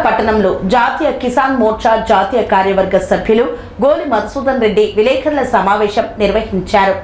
పట్టణంలో జాతీయ కిసాన్ మోర్చా జాతీయ కార్యవర్గ సభ్యులు గోలి మధుసూదన్ రెడ్డి విలేకరుల సమావేశం నిర్వహించారు.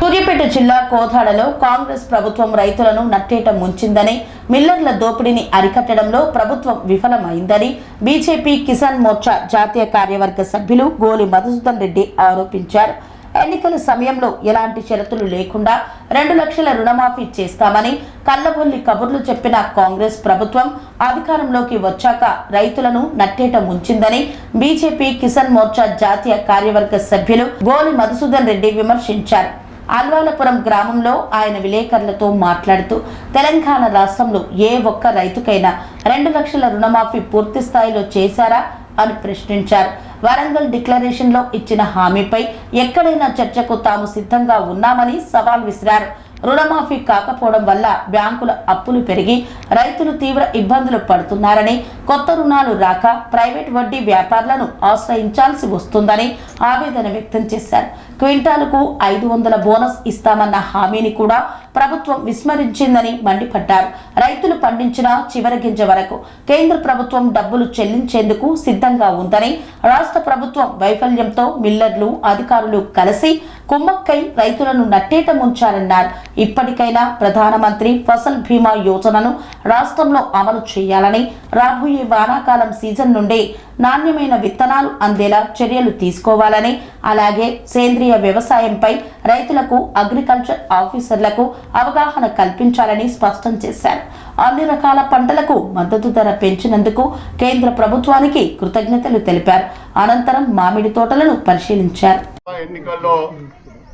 సూర్యాపేట జిల్లా కోదాడలో కాంగ్రెస్ ప్రభుత్వం రైతులను నట్టేట ముంచిందని, మిల్లర్ల దోపిడీని అరికట్టడంలో ప్రభుత్వం విఫలమైందని బీజేపీ కిసాన్ మోర్చా జాతీయ కార్యవర్గ సభ్యులు గోలి మధుసూదన్ రెడ్డి ఆరోపించారు. ఎన్నికల సమయంలో ఎలాంటి షరతులు లేకుండా 2 లక్షల రుణమాఫీ చేస్తామని కల్లబొల్లి కబుర్లు చెప్పిన కాంగ్రెస్ ప్రభుత్వం అధికారంలోకి వచ్చాక రైతులను నట్టేట ముంచిందని బీజేపీ కిసాన్ మోర్చా జాతీయ కార్యవర్గ సభ్యులు గోలి మధుసూదన్ రెడ్డి విమర్శించారు. అల్వాలపురం గ్రామంలో ఆయన విలేకరులతో మాట్లాడుతూ తెలంగాణ రాష్ట్రంలో ఏ ఒక్క రైతుకైనా 2 లక్షల రుణమాఫీ పూర్తి స్థాయిలో చేశారా అని ప్రశ్నించారు. వరంగల్ డిక్లరేషన్ లో ఇచ్చిన హామీపై ఎక్కడైనా చర్చకు తాము సిద్ధంగా ఉన్నామని సవాల్ విసిరారు. రుణమాఫీ కాకపోవడం వల్ల బ్యాంకుల అప్పులు పెరిగి రైతులు తీవ్ర ఇబ్బందులు పడుతున్నారని, కొత్త రుణాలు రాక ప్రైవేట్ వడ్డీ వ్యాపారులను ఆశ్రయించాల్సి వస్తుందని ఆవేదన వ్యక్తం చేశారు. క్వింటాలకు 500 బోనస్ ఇస్తామన్న హామీని కూడా ప్రభుత్వం విస్మరించిందని మండిపడ్డారు. రైతులు పండించిన చివరి గింజ వరకు కేంద్ర ప్రభుత్వం డబ్బులు చెల్లించేందుకు సిద్ధంగా ఉందని, రాష్ట్ర ప్రభుత్వం వైఫల్యంతో మిల్లర్లు అధికారులు కలిసి కుమ్మక్కై రైతులను నట్టేట ముంచారన్నారు. ఇప్పటికైనా ప్రధానమంత్రి ఫసల్ బీమా యోజనను రాష్ట్రంలో అమలు చేయాలని, రాబోయే వానాకాలం సీజన్ నుండి నాణ్యమైన విత్తనాలు అందేలా చర్యలు తీసుకోవాలని, అలాగే సేంద్రియ వ్యవసాయంపై రైతులకు అగ్రికల్చర్ ఆఫీసర్లకు అవగాహన కల్పించాలని స్పష్టం చేశారు. అన్ని రకాల పంటలకు మద్దతు ధర పెంచినందుకు కేంద్ర ప్రభుత్వానికి కృతజ్ఞతలు తెలిపారు. అనంతరం మామిడి తోటలను పరిశీలించారు. ఎన్నికల్లో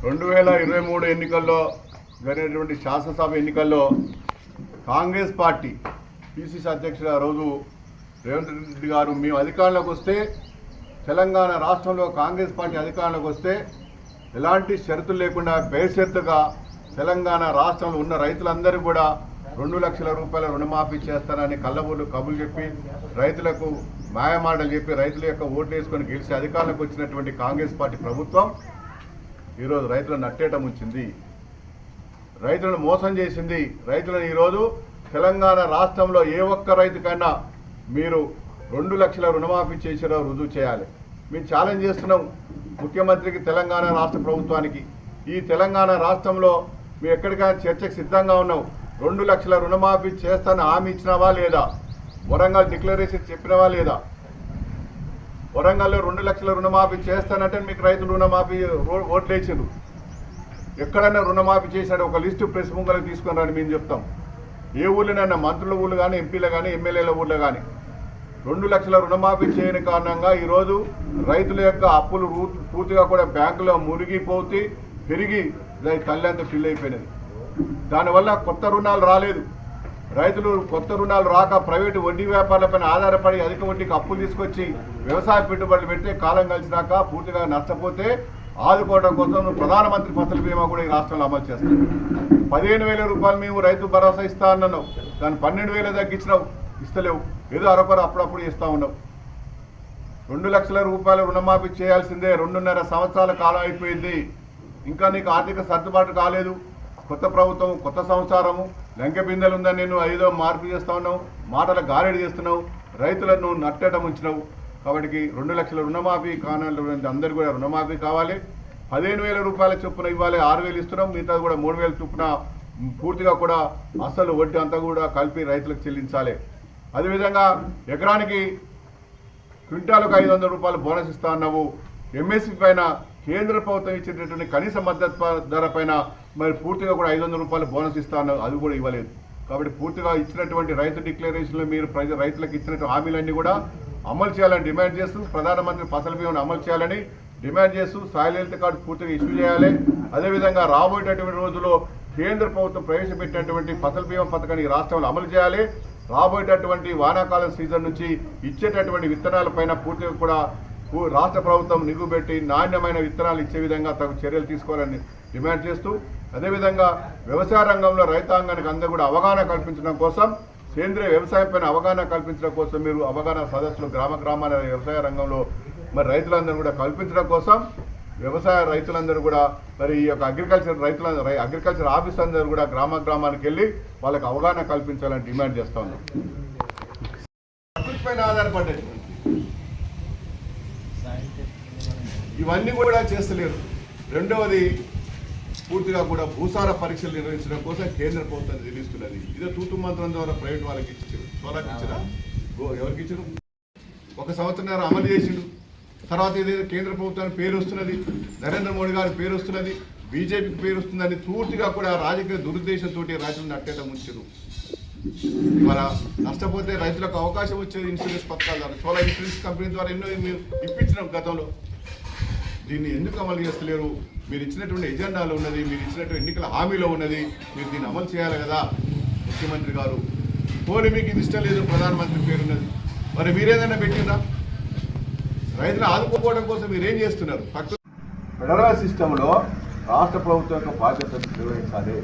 2023 ఎన్నికల్లో జరిగినటువంటి శాసనసభ ఎన్నికల్లో కాంగ్రెస్ పార్టీ పిసిసి అధ్యక్షుడు ఆ రోజు రేవంత్ రెడ్డి గారు మేము అధికారంలోకి వస్తే, తెలంగాణ రాష్ట్రంలో కాంగ్రెస్ పార్టీ అధికారంలోకి వస్తే ఎలాంటి షరతులు లేకుండా బేషరతుగా తెలంగాణ రాష్ట్రంలో ఉన్న రైతులందరూ కూడా 2 లక్షల రూపాయల రుణమాఫీ చేస్తారని కళ్ళబొల్లు కబులు చెప్పి రైతులకు మాయమాటలు చెప్పి రైతుల యొక్క ఓట్లు వేసుకొని గెలిచి అధికారంలోకి వచ్చినటువంటి కాంగ్రెస్ పార్టీ ప్రభుత్వం ఈరోజు రైతులను నట్టేట ముంచింది, రైతులను మోసం చేసింది. రైతులను ఈరోజు తెలంగాణ రాష్ట్రంలో ఏ ఒక్క రైతుకైనా మీరు 2 లక్షల రుణమాఫీ చేసిరో రుజువు చేయాలి. మేము ఛాలెంజ్ చేస్తున్నాం ముఖ్యమంత్రికి, తెలంగాణ రాష్ట్ర ప్రభుత్వానికి. ఈ తెలంగాణ రాష్ట్రంలో మేము ఎక్కడికైనా చర్చకు సిద్ధంగా ఉన్నాం. 2 లక్షల రుణమాఫీ చేస్తాను హామీ ఇచ్చినావా లేదా? వరంగల్ డిక్లరేషన్ చెప్పినవా లేదా? వరంగల్లో 2 లక్షల రుణమాఫీ చేస్తానంటే మీకు రైతులు రుణమాఫీ ఓట్లు వేసారు. ఎక్కడైనా రుణమాఫీ చేసినట్టు ఒక లిస్టు ప్రెస్ ముంగలకు తీసుకొని రాని మేము చెప్తాం. ఏ ఊళ్ళోనైనా మంత్రుల ఊళ్ళు కానీ, ఎంపీలు కానీ, ఎమ్మెల్యేల ఊళ్ళో కానీ 2 లక్షల రుణమాఫీ చేయని కారణంగా ఈరోజు రైతుల యొక్క అప్పులు పూర్తిగా కూడా బ్యాంకులో మురిగిపోతే పెరిగి కళ్ళంతా ఫిల్ అయిపోయినది. దానివల్ల కొత్త రుణాలు రాలేదు. రైతులు కొత్త రుణాలు రాక ప్రైవేటు వడ్డీ వ్యాపారాలపైన ఆధారపడి అధిక వడ్డీకి అప్పులు తీసుకొచ్చి వ్యవసాయ పెట్టుబడులు పెడితే కాలం కలిసినాక పూర్తిగా నష్టపోతే ఆదుకోవడం కోసం ప్రధానమంత్రి ఫసల్ బీమా కూడా ఈ రాష్ట్రంలో అమలు చేస్తారు. 15,000 రూపాయలు మేము రైతు భరోసా ఇస్తా అన్నావు, దాన్ని 12,000 తగ్గించినావు, ఇస్తలేవు. ఏదో అరకొర అప్పుడప్పుడు ఇస్తా ఉన్నావు. 2 లక్షల రూపాయల రుణమాఫీ చేయాల్సిందే. 2.5 సంవత్సరాల కాలం అయిపోయింది. ఇంకా నీకు ఆర్థిక సర్దుబాటు కాలేదు. కొత్త ప్రభుత్వం, కొత్త సంవత్సరము, లంకె బిందెలు ఉందని నేను ఏదో మార్పు చేస్తా ఉన్నావు, మాటల గారెడి చేస్తున్నావు, రైతులను నట్టేట ముంచినావు. కాబట్టి 2 లక్షల రుణమాఫీ కానాలి, అందరూ కూడా రుణమాఫీ కావాలి. 15,000 రూపాయల చొప్పున ఇవ్వాలి. 6,000 ఇస్తున్నాం, మిగతా కూడా 3,000 చొప్పున పూర్తిగా కూడా అసలు వడ్డీ అంతా కూడా కలిపి రైతులకు చెల్లించాలి. అదేవిధంగా ఎకరానికి క్వింటాలకు 500 రూపాయలు బోనస్ ఇస్తా అన్నావు. ఎంఎస్పీ పైన కేంద్ర ప్రభుత్వం ఇచ్చేటటువంటి కనీస మద్దతు ధర పైన మరి పూర్తిగా కూడా 500 రూపాయలు బోనస్ ఇస్తా అన్నావు, అది కూడా ఇవ్వలేదు. కాబట్టి పూర్తిగా ఇచ్చినటువంటి రైతు డిక్లరేషన్లో మీరు రైతులకు ఇచ్చినటువంటి హామీలన్నీ కూడా అమలు చేయాలని డిమాండ్ చేస్తూ, ప్రధానమంత్రి ఫసల్ బీమాను అమలు చేయాలని డిమాండ్ చేస్తూ సాయిల్ హెల్త్ కార్డు పూర్తిగా ఇష్యూ చేయాలి. అదేవిధంగా రాబోయేటటువంటి రోజుల్లో కేంద్ర ప్రభుత్వం ప్రవేశపెట్టినటువంటి ఫసల్ బీమా పథకాన్ని రాష్ట్రంలో అమలు చేయాలి. రాబోయేటటువంటి వానాకాలం సీజన్ నుంచి ఇచ్చేటటువంటి విత్తనాలపైన పూర్తిగా కూడా రాష్ట్ర ప్రభుత్వం నిగుబెట్టి నాణ్యమైన విత్తనాలు ఇచ్చే విధంగా తగు చర్యలు తీసుకోవాలని డిమాండ్ చేస్తూ, అదేవిధంగా వ్యవసాయ రంగంలో రైతాంగానికి అందరూ కూడా అవగాహన కల్పించడం కోసం, సేంద్రియ వ్యవసాయం పైన అవగాహన కల్పించడం కోసం మీరు అవగాహన సదస్సులు గ్రామాల వ్యవసాయ రంగంలో మరి రైతులందరూ కూడా కల్పించడం కోసం వ్యవసాయ రైతులందరూ కూడా మరి ఈ యొక్క అగ్రికల్చర్ ఆఫీసర్లందరూ కూడా గ్రామానికి వెళ్ళి వాళ్ళకి అవగాహన కల్పించాలని డిమాండ్ చేస్తా ఉన్నాం. ప్రకృతి పైన ఆధారపడ్డాయి ఇవన్నీ కూడా చేస్తలేరు. రెండవది పూర్తిగా కూడా భూసార పరీక్షలు నిర్వహించడం కోసం కేంద్ర ప్రభుత్వం నిలుస్తున్నది. ఇదే తూతు మంత్రం ద్వారా ప్రైవేట్ వాళ్ళకి ఇచ్చారు. సోలాకి ఇచ్చినా ఎవరికి ఇచ్చారు? 1 సంవత్సరం అమలు చేసిండు. తర్వాత ఇదే కేంద్ర ప్రభుత్వానికి పేరు వస్తున్నది, నరేంద్ర మోడీ గారి పేరు వస్తున్నది, బీజేపీకి పేరు వస్తుందని పూర్తిగా కూడా రాజకీయ దురుద్దేశంతో రైతులను అట్టేట ముంచారు. ఇవాళ నష్టపోతే రైతులకు అవకాశం వచ్చేది ఇన్సూరెన్స్ పథకాల ద్వారా. సోలా ఇన్సూరెన్స్ కంపెనీ ద్వారా ఎన్నో ఇప్పించినాం గతంలో. దీన్ని ఎందుకు అమలు చేస్తలేరు? మీరు ఇచ్చినటువంటి ఎజెండాలో ఉన్నది, మీరు ఇచ్చినటువంటి ఎన్నికల హామీలో ఉన్నది, మీరు దీన్ని అమలు చేయాలి కదా ముఖ్యమంత్రి గారు. పోనీ మీకు ఇది ఇష్టం లేదు, ప్రధానమంత్రి పేరున్నది, మరి మీరేదైనా పెట్టిందా? రైతులు ఆదుకోవడం కోసం మీరేం చేస్తున్నారు? ఫెడరల్ సిస్టంలో రాష్ట్ర ప్రభుత్వం యొక్క బాధ్యతను నిర్వహించాలి.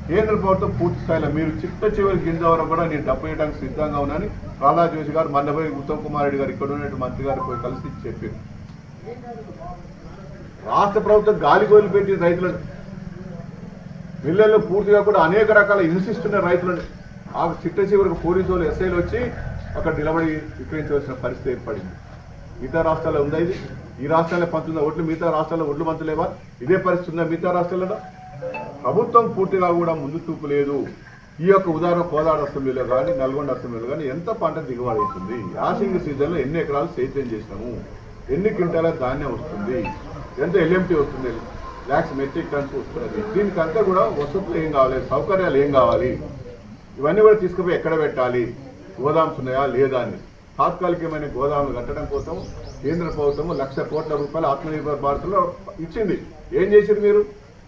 కేంద్ర ప్రభుత్వం పూర్తి స్థాయిలో మీరు చివరి గింజ వరకు కూడా నేను డబ్బు వేయడానికి సిద్ధంగా ఉన్నానని ప్రహ్లాద్ జోషి గారు మొన్నపోయి ఉత్తమ్ కుమార్ రెడ్డి గారు ఇక్కడ ఉన్నట్టు మంత్రి గారు పోయి కలిసి చెప్పారు. రాష్ట్ర ప్రభుత్వం గాలి గోలు పెట్టి రైతులను మిల్లల్లో పూర్తిగా కూడా అనేక రకాల హింసిస్తున్న రైతులను ఆ చివరికి పోలీసు వాళ్ళు ఎస్ఐలు వచ్చి అక్కడ నిలబడి విక్రయించవలసిన పరిస్థితి ఏర్పడింది. మిగతా రాష్ట్రాల్లో ఉందా ఇది? ఈ రాష్ట్రాల్లో పంచుందా ఓట్లు? మిగతా రాష్ట్రాల్లో ఒడ్లు పంచలేవా? ఇదే పరిస్థితి ఉందా మిగతా రాష్ట్రాలలో? ప్రభుత్వం పూర్తిగా కూడా ముందు చూపు లేదు. ఈ యొక్క ఉదాహరణ కోదాడ అసెంబ్లీలో కానీ నల్గొండ అసెంబ్లీలో కానీ ఎంత పంట దిగుబడి అవుతుంది, యాసింగ్ సీజన్లో ఎన్ని ఎకరాలు సేద్యం చేసినాము, ఎన్ని క్వింటాల ధాన్యం వస్తుంది, ఎంత ఎల్ఎంటీ వస్తుంది, లాక్స్ మెట్రిక్ టన్స్ వస్తున్నది, దీనికంతా కూడా వసతులు ఏం కావాలి, సౌకర్యాలు ఏం కావాలి, ఇవన్నీ కూడా తీసుకుపోయి ఎక్కడ పెట్టాలి, గోదామ్స్ ఉన్నాయా లేదా అని తాత్కాలికమైన గోదాములు కట్టడం కోసం కేంద్ర ప్రభుత్వం 1,00,000 కోట్ల రూపాయలు ఆత్మనిర్భర్ భారత్లో ఇచ్చింది. ఏం చేసింది? మీరు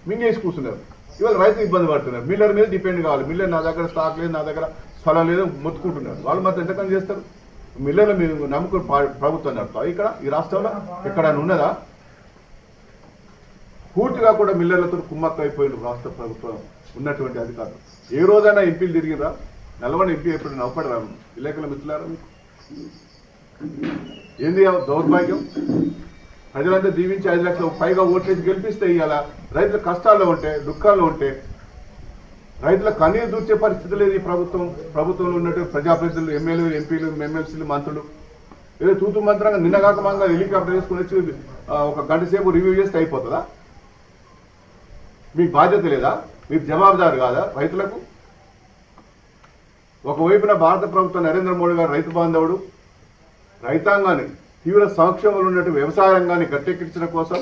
మింగేసి కూర్చున్నారు. ఇవాళ రైతు ఇబ్బంది పడుతున్నారు. మిల్లర్ మీద డిపెండ్ కావాలి. మిల్లర్ నా దగ్గర స్టాక్ లేదు, నా దగ్గర స్థలం లేదు, మొత్తుకుంటున్నారు. వాళ్ళు మాత్రం ఎంతకని చేస్తారు? మిల్లర్లు మీరు నమ్ముకుని ప్రభుత్వం నడుపుతా ఇక్కడ ఈ రాష్ట్రంలో ఎక్కడైనా ఉన్నదా? పూర్తిగా కూడా మిల్లర్లతో కుమ్మక్క అయిపోయింది రాష్ట్ర ప్రభుత్వం ఉన్నటువంటి అధికారులు. ఏ రోజైనా ఎంపీలు తిరిగిరా? నల్గొండ ఎంపీ ఎప్పుడు నవ్వపడరా విలేకరుల మిత్రులారా? ఏంది దౌర్భాగ్యం? ప్రజలంతా దీవించి 5 లక్షల పైగా ఓట్లేసి గెలిపిస్తే ఇవాళ రైతుల కష్టాల్లో ఉంటే, దుఃఖాల్లో ఉంటే, రైతుల కన్నీరు దూర్చే పరిస్థితి లేదు. ఈ ప్రభుత్వంలో ఉన్నట్టు ప్రజాప్రతినిధులు, ఎమ్మెల్యేలు, ఎంపీలు, ఎమ్మెల్సీలు, మంత్రులు ఏదో తూతు మంత్రంగా నిన్నగాక మంగా హెలికాప్టర్ వేసుకుని వచ్చి 1 గంట సేపు రివ్యూ చేస్తే అయిపోతుందా? మీకు బాధ్యత లేదా? మీకు జవాబుదారు కాదా రైతులకు? ఒకవైపున భారత ప్రభుత్వం నరేంద్ర మోడీ గారు రైతు బాంధవుడు, రైతాంగాన్ని తీవ్ర సంక్షోభంలో ఉన్నట్టు వ్యవసాయ రంగాన్ని గట్టెక్కించడం కోసం,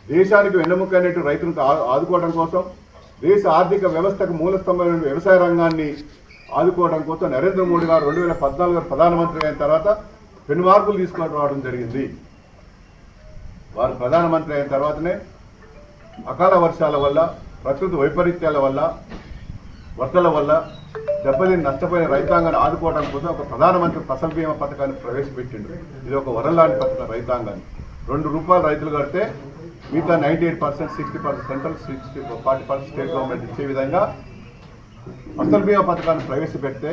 దేశానికి వెన్నెముకైనట్టు రైతులకు ఆదుకోవడం కోసం, దేశ ఆర్థిక వ్యవస్థకు మూలస్తంభమైన వ్యవసాయ రంగాన్ని ఆదుకోవడం కోసం నరేంద్ర మోడీ గారు 2014 ప్రధానమంత్రి అయిన తర్వాత పెను మార్పులు తీసుకుని రావడం జరిగింది. వారు ప్రధానమంత్రి అయిన తర్వాతనే అకాల వర్షాల వల్ల, ప్రకృతి వైపరీత్యాల వల్ల, వరదల వల్ల దెబ్బతిని నష్టపోయిన రైతాంగాన్ని ఆదుకోవడం కోసం ఒక ప్రధానమంత్రి ఫసల్ బీమా పథకాన్ని ప్రవేశపెట్టిండు. ఇది ఒక వరలాంటి పథకం. రైతాంగాన్ని ₹2 రైతులు కడితే మిగతా 98%, 60% సెంట్రల్, 40% స్టేట్ గవర్నమెంట్ ఇచ్చే విధంగా ఫసల్ బీమా పథకాన్ని ప్రవేశపెడితే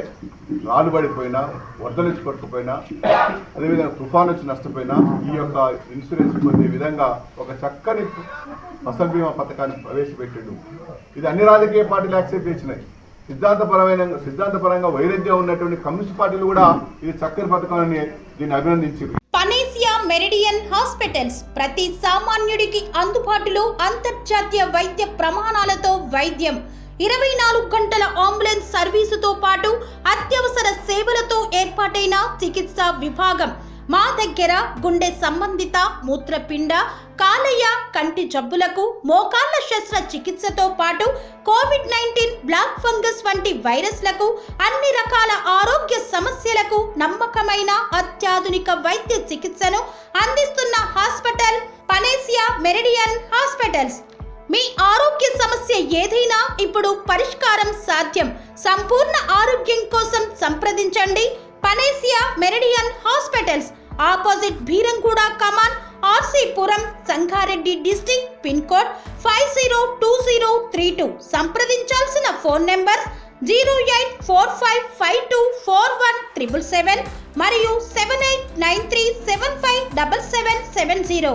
రాలుబడిపోయినా, వరదలు వచ్చి కొట్టుకుపోయినా, అదేవిధంగా తుఫాను వచ్చి నష్టపోయినా ఈ యొక్క ఇన్సూరెన్స్ పొందే విధంగా ఒక చక్కని ఫసల్ బీమా పథకాన్ని ప్రవేశపెట్టిండు. ఇది అన్ని రాజకీయ పార్టీలు యాక్సెప్ట్ చేసినాయి. సిద్ధాంతపరంగా వైరుధ్యం ఉన్నటువంటి కమ్యూనిస్ట్ పార్టీలు కూడా ఇది చక్కని పథకాన్ని దీన్ని అభినందించారు. పనేసియా మెరిడియన్ హాస్పిటల్స్ ప్రతి సామాన్యుడికి అందుబాటులో అంతర్జాతీయ వైద్య ప్రమాణాలతో వైద్యం, 24 గంటల అంబులెన్స్ సర్వీసుతో పాటు అత్యవసర సేవలతో ఏర్పాటైన చికిత్సా విభాగం. మా దగ్గర గుండె సంబంధిత, మూత్రపిండ, కాలేయ, కంటి జబ్బులకు, మోకాళ్ల శస్త్ర చికిత్సతో పాటు కోవిడ్-19, బ్లాక్ ఫంగస్ వంటి వైరస్లకు, అన్ని రకాల ఆరోగ్య సమస్యలకు నమ్మకమైన అత్యాధునిక వైద్య చికిత్సను అందిస్తున్న హాస్పిటల్ పనేసియా మెరిడియన్ హాస్పిటల్స్. మీ ఆరోగ్య సమస్య ఏదైనా ఇప్పుడు పరిష్కారం సాధ్యం. సంపూర్ణ ఆరోగ్యం కోసం సంప్రదించండి panacea meridian hospitals, opposite Beeramguda కమాన్, RC Puram, Sangareddy district, pin code 502032. సంప్రదించాల్సిన ఫోన్ నెంబర్ 0845524177 మరియు 7893757770.